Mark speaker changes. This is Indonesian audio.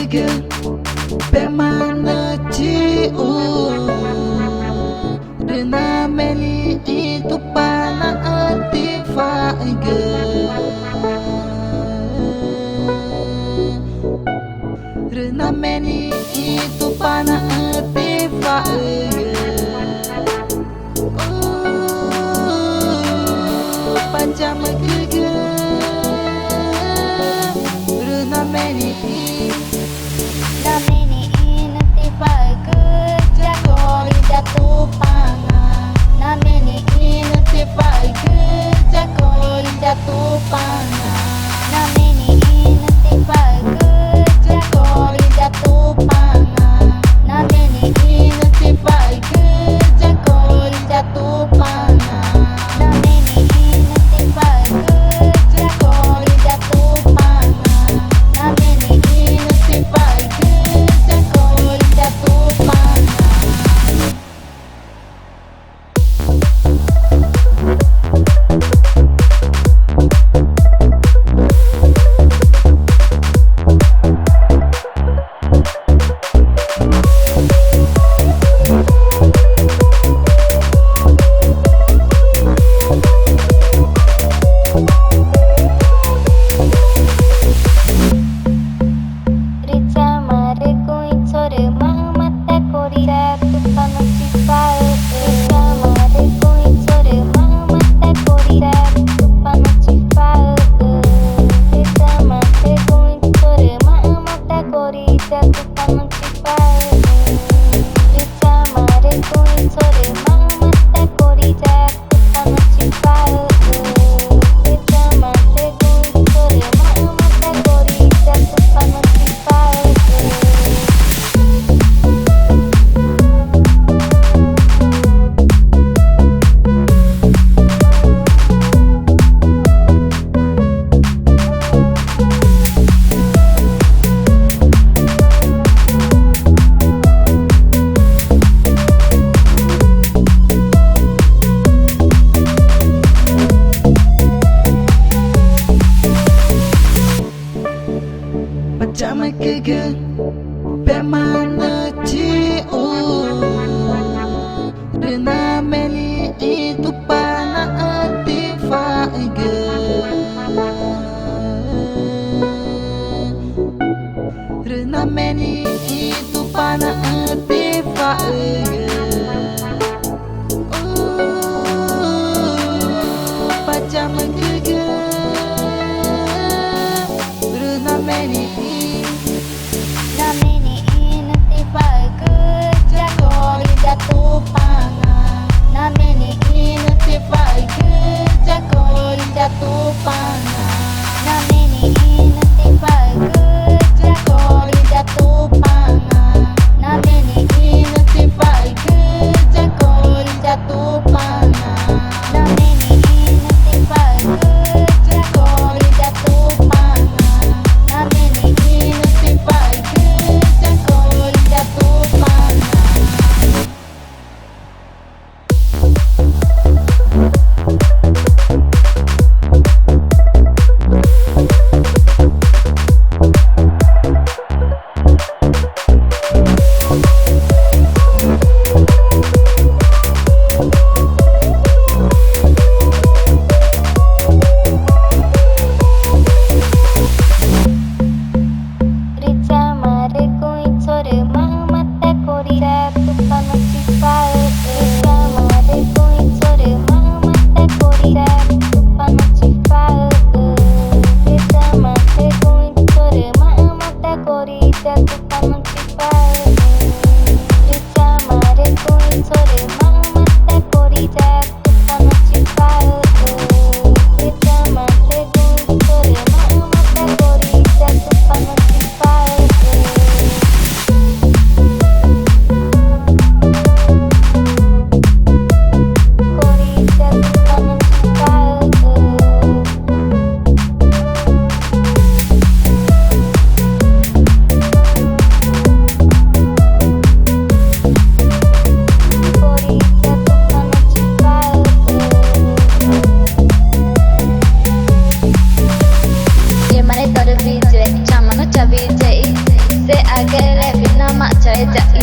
Speaker 1: kege Bemana ciu Rena meni itu pana atifa ige Rena meni itu pana atifa ige Panjang kege Rena meni
Speaker 2: Nameni inatifa kerja kori jatuh pangan. Nameni inatifa kerja kori jatuh pangan. Nameni inatifa kerja kori jatuh pangan. Nameni inatifa kerja kori jatuh pangan. Nameni inatifa kerja kori jatuh pangan. Nameni inatifa kerja kori jatuh pangan. Rica mare kuitsore mamata kori jatuh pangan cipal. Rica mare kuitsore mamata kori jatuh pangan cipal. Rica mare kuitsore mamata kori jatuh pangan cipal. Rica mare kuitsore mamata kori jatuh pangan cipal. Rica mare kuitsore mamata kori jatuh pangan cipal.
Speaker 1: Pajama kege Bemana ciu Rena meni itu pana atifa ige Rena meni itu pana atifa ige Pajama kege Rena meni
Speaker 2: Nameni inatifa kerja kori jatuh pangan. Nameni inatifa meja